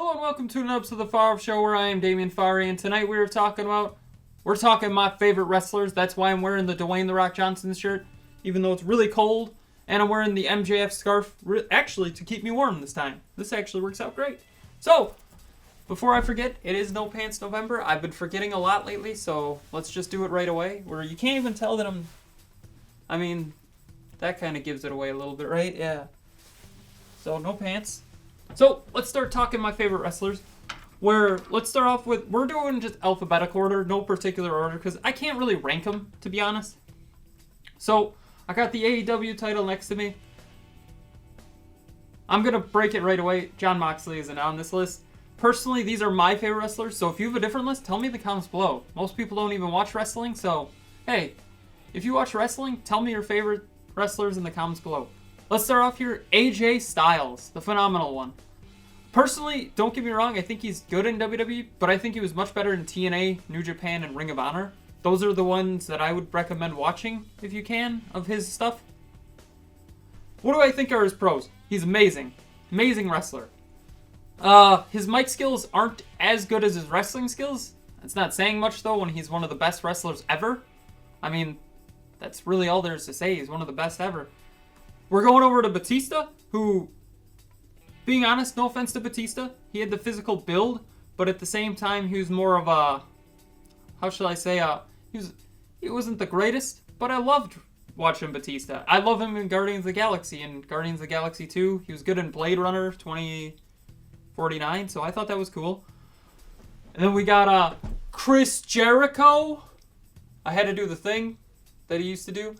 Hello and welcome to another episode of the Farr Show, where I am Damian Farr, and tonight we're talking my favorite wrestlers. That's why I'm wearing the Dwayne "The Rock" Johnson shirt, even though it's really cold, and I'm wearing the MJF scarf, actually, to keep me warm this time. This actually works out great. So, before I forget, it is No Pants November. I've been forgetting a lot lately, so let's just do it right away, where you can't even tell that that kind of gives it away a little bit, right? Yeah. So, no pants. So, let's start talking my favorite wrestlers. Let's start off with, we're doing just alphabetical order, no particular order, because I can't really rank them, to be honest. So, I got the AEW title next to me. I'm going to break it right away. Jon Moxley isn't on this list. Personally, these are my favorite wrestlers, so if you have a different list, tell me in the comments below. Most people don't even watch wrestling, so, hey, if you watch wrestling, tell me your favorite wrestlers in the comments below. Let's start off here. AJ Styles, the phenomenal one. Personally, don't get me wrong, I think he's good in WWE, but I think he was much better in TNA, New Japan, and Ring of Honor. Those are the ones that I would recommend watching, if you can, of his stuff. What do I think are his pros? He's amazing. Amazing wrestler. His mic skills aren't as good as his wrestling skills. That's not saying much, though, when he's one of the best wrestlers ever. I mean, that's really all there is to say. He's one of the best ever. We're going over to Batista, who, being honest, no offense to Batista, he had the physical build, but at the same time, he was more of a, how shall I say, he wasn't the greatest, but I loved watching Batista. I love him in Guardians of the Galaxy. In Guardians of the Galaxy 2, he was good in Blade Runner 2049, so I thought that was cool. And then we got Chris Jericho. I had to do the thing that he used to do.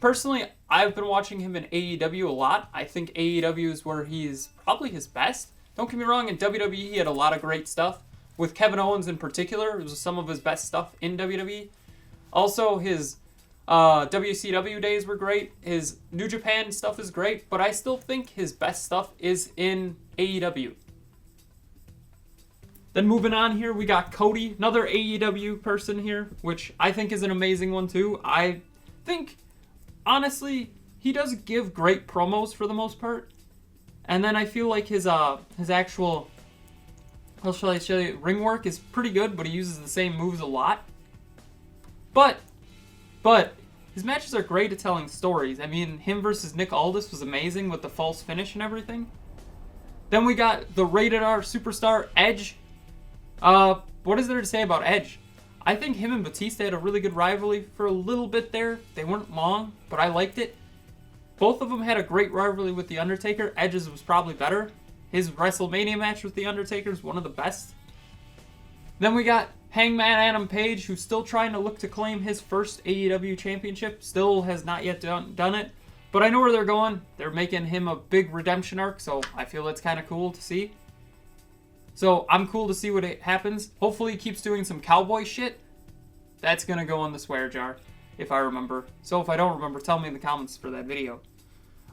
Personally, I've been watching him in AEW a lot. I think AEW is where he's probably his best. Don't get me wrong, in WWE he had a lot of great stuff. With Kevin Owens in particular, it was some of his best stuff in WWE. Also, his WCW days were great. His New Japan stuff is great, but I still think his best stuff is in AEW. Then moving on here, we got Cody, another AEW person here, which I think is an amazing one too. I think, honestly, he does give great promos for the most part. And then I feel like his actual, how shall I say, ring work is pretty good, but he uses the same moves a lot. But his matches are great at telling stories. I mean, him versus Nick Aldis was amazing with the false finish and everything. Then we got the rated R superstar Edge. What is there to say about Edge? I think him and Batista had a really good rivalry for a little bit there. They weren't long, but I liked it. Both of them had a great rivalry with The Undertaker. Edge's was probably better. His WrestleMania match with The Undertaker is one of the best. Then we got Hangman Adam Page, who's still trying to look to claim his first AEW championship. Still has not yet done it. But I know where they're going. They're making him a big redemption arc, so I feel that's kind of cool to see. So I'm cool to see what happens. Hopefully he keeps doing some cowboy shit. That's going to go in the swear jar, if I remember. So if I don't remember, tell me in the comments for that video.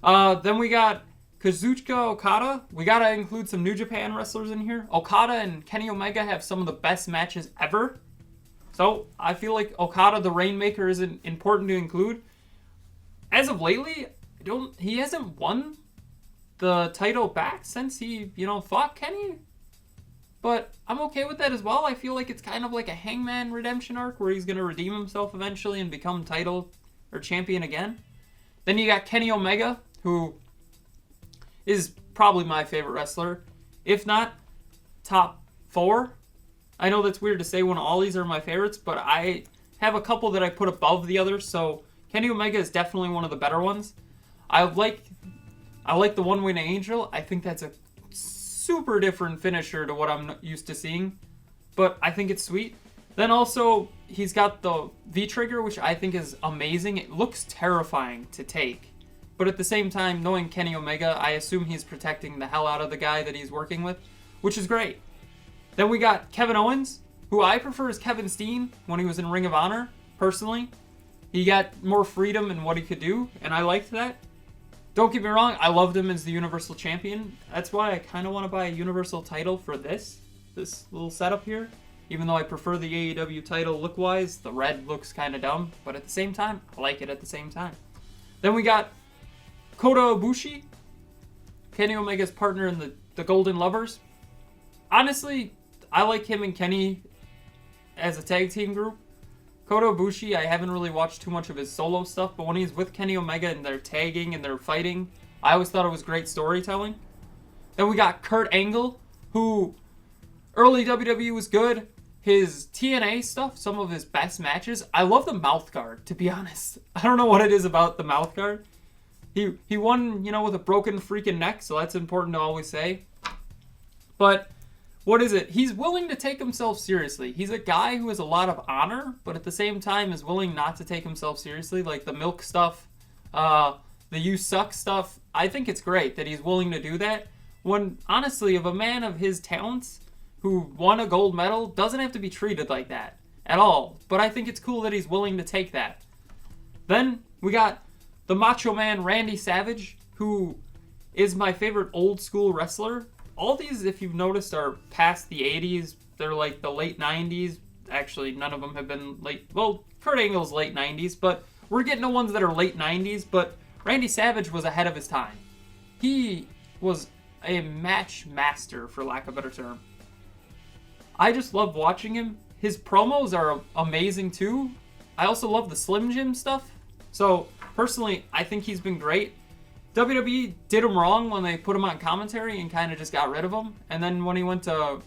Then we got Kazuchika Okada. We got to include some New Japan wrestlers in here. Okada and Kenny Omega have some of the best matches ever. So I feel like Okada, the Rainmaker, is important to include. As of lately, he hasn't won the title back since he, fought Kenny. But I'm okay with that as well. I feel like it's kind of like a Hangman redemption arc where he's going to redeem himself eventually and become title or champion again. Then you got Kenny Omega, who is probably my favorite wrestler. If not, top 4. I know that's weird to say when all these are my favorites, but I have a couple that I put above the others. So Kenny Omega is definitely one of the better ones. I like the One-Wing Angel. I think that's a super different finisher to what I'm used to seeing, but I think it's sweet. Then also, he's got the V-Trigger, which I think is amazing. It looks terrifying to take, but at the same time, knowing Kenny Omega, I assume he's protecting the hell out of the guy that he's working with, which is great. Then we got Kevin Owens, who I prefer as Kevin Steen when he was in Ring of Honor, personally. He got more freedom in what he could do, and I liked that. Don't get me wrong, I loved him as the Universal Champion. That's why I kind of want to buy a Universal title for this little setup here. Even though I prefer the AEW title look-wise, the red looks kind of dumb. But at the same time, I like it at the same time. Then we got Kota Ibushi, Kenny Omega's partner in the Golden Lovers. honestly, I like him and Kenny as a tag team group. Kota Ibushi, I haven't really watched too much of his solo stuff, but when he's with Kenny Omega and they're tagging and they're fighting, I always thought it was great storytelling. Then we got Kurt Angle, who early WWE was good. His TNA stuff, some of his best matches. I love the mouth guard, to be honest. I don't know what it is about the mouth guard. He won, with a broken freaking neck, so that's important to always say. But what is it? He's willing to take himself seriously. He's a guy who has a lot of honor, but at the same time is willing not to take himself seriously. Like the milk stuff, the you suck stuff. I think it's great that he's willing to do that. When, honestly, if a man of his talents who won a gold medal doesn't have to be treated like that at all. But I think it's cool that he's willing to take that. Then we got the Macho Man Randy Savage, who is my favorite old school wrestler. All these, if you've noticed, are past the 80s. They're like the late 90s. Actually, none of them have been late. Well, Kurt Angle's late 90s, but we're getting to ones that are late 90s. But Randy Savage was ahead of his time. He was a match master, for lack of a better term. I just love watching him. His promos are amazing too. I also love the Slim Jim stuff. So, personally, I think he's been great. WWE did him wrong when they put him on commentary and kind of just got rid of him. And then when he went to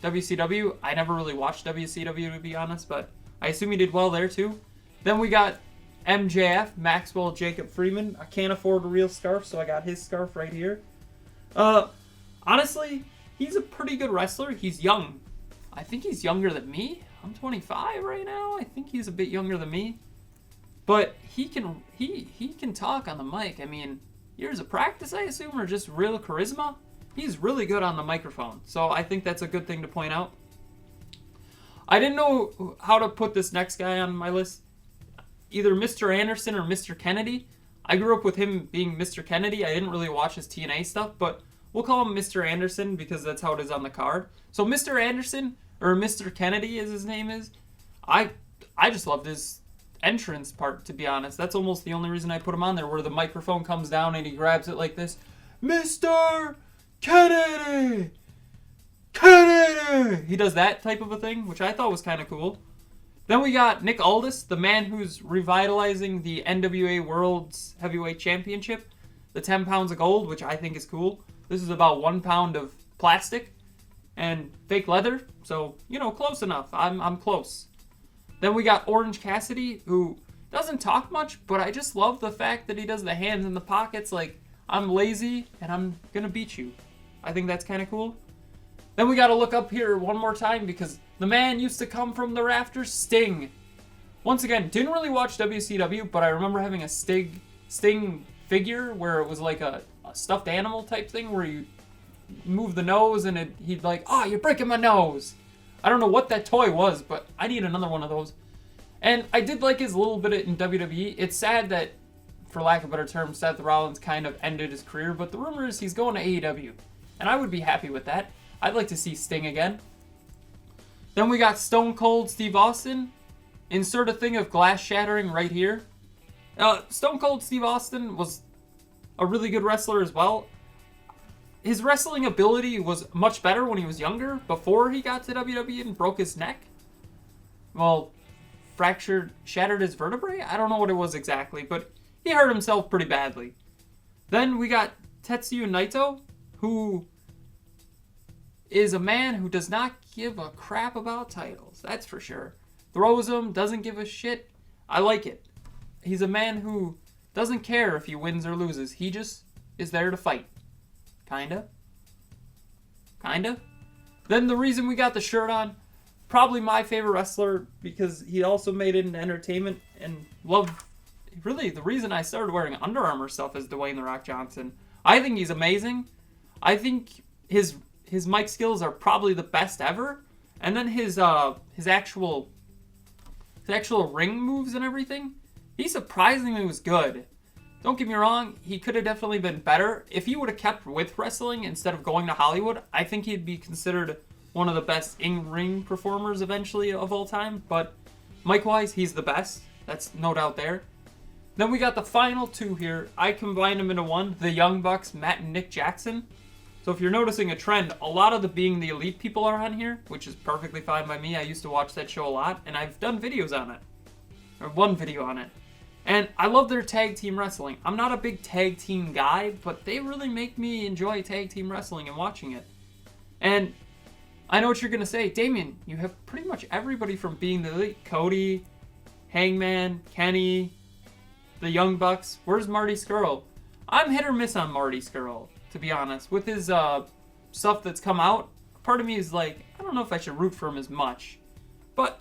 WCW, I never really watched WCW to be honest, but I assume he did well there too. Then we got MJF, Maxwell Jacob Freeman. I can't afford a real scarf, so I got his scarf right here. Honestly, he's a pretty good wrestler. He's young. I think he's younger than me. I'm 25 right now. I think he's a bit younger than me. But he can talk on the mic. I mean, years of practice, I assume, or just real charisma. He's really good on the microphone. So I think that's a good thing to point out. I didn't know how to put this next guy on my list. Either Mr. Anderson or Mr. Kennedy. I grew up with him being Mr. Kennedy. I didn't really watch his TNA stuff, but we'll call him Mr. Anderson because that's how it is on the card. So Mr. Anderson, or Mr. Kennedy as his name is, I just loved his entrance part, to be honest. That's almost the only reason I put him on there, where the microphone comes down and he grabs it like this. Mr. Kennedy! Kennedy! He does that type of a thing, which I thought was kind of cool. Then we got Nick Aldis, the man who's revitalizing the NWA World's Heavyweight Championship. The 10 pounds of gold, which I think is cool. This is about 1 pound of plastic and fake leather. So, close enough. I'm close. Then we got Orange Cassidy, who doesn't talk much, but I just love the fact that he does the hands in the pockets like, I'm lazy and I'm going to beat you. I think that's kind of cool. Then we got to look up here one more time because the man used to come from the rafters, Sting. Once again, didn't really watch WCW, but I remember having a Sting figure where it was like a stuffed animal type thing where you move the nose and he'd like, oh, you're breaking my nose. I don't know what that toy was, but I need another one of those. And I did like his little bit in WWE. It's sad that, for lack of a better term, Seth Rollins kind of ended his career, but the rumor is he's going to AEW. And I would be happy with that. I'd like to see Sting again. Then we got Stone Cold Steve Austin. Insert a thing of glass shattering right here. Stone Cold Steve Austin was a really good wrestler as well. His wrestling ability was much better when he was younger, before he got to WWE and broke his neck. Well, shattered his vertebrae? I don't know what it was exactly, but he hurt himself pretty badly. Then we got Tetsuya Naito, who is a man who does not give a crap about titles, that's for sure. Throws them, doesn't give a shit. I like it. He's a man who doesn't care if he wins or loses. He just is there to fight. Kinda. Then the reason we got the shirt on, probably my favorite wrestler because he also made it into entertainment and really the reason I started wearing Under Armour stuff is Dwayne The Rock Johnson. I think he's amazing. I think his mic skills are probably the best ever. And then his actual ring moves and everything, he surprisingly was good. Don't get me wrong, he could have definitely been better. If he would have kept with wrestling instead of going to Hollywood, I think he'd be considered one of the best in-ring performers eventually of all time. But mic-wise, he's the best. That's no doubt there. Then we got the final two here. I combined them into one. The Young Bucks, Matt and Nick Jackson. So if you're noticing a trend, a lot of the Being the Elite people are on here, which is perfectly fine by me. I used to watch that show a lot, and I've done videos on it. Or one video on it. And I love their tag team wrestling. I'm not a big tag team guy, but they really make me enjoy tag team wrestling and watching it. And I know what you're going to say. Damien, you have pretty much everybody from Being the Elite. Cody, Hangman, Kenny, the Young Bucks. Where's Marty Scurll? I'm hit or miss on Marty Scurll, to be honest. With his stuff that's come out, part of me is like, I don't know if I should root for him as much. But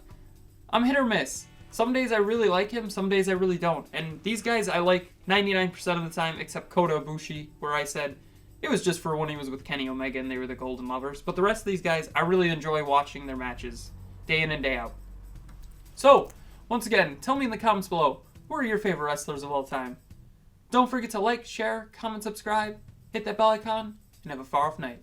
I'm hit or miss. Some days I really like him, some days I really don't. And these guys I like 99% of the time, except Kota Ibushi, where I said it was just for when he was with Kenny Omega and they were the Golden Lovers. But the rest of these guys, I really enjoy watching their matches day in and day out. So, once again, tell me in the comments below, who are your favorite wrestlers of all time? Don't forget to like, share, comment, subscribe, hit that bell icon, and have a far off night.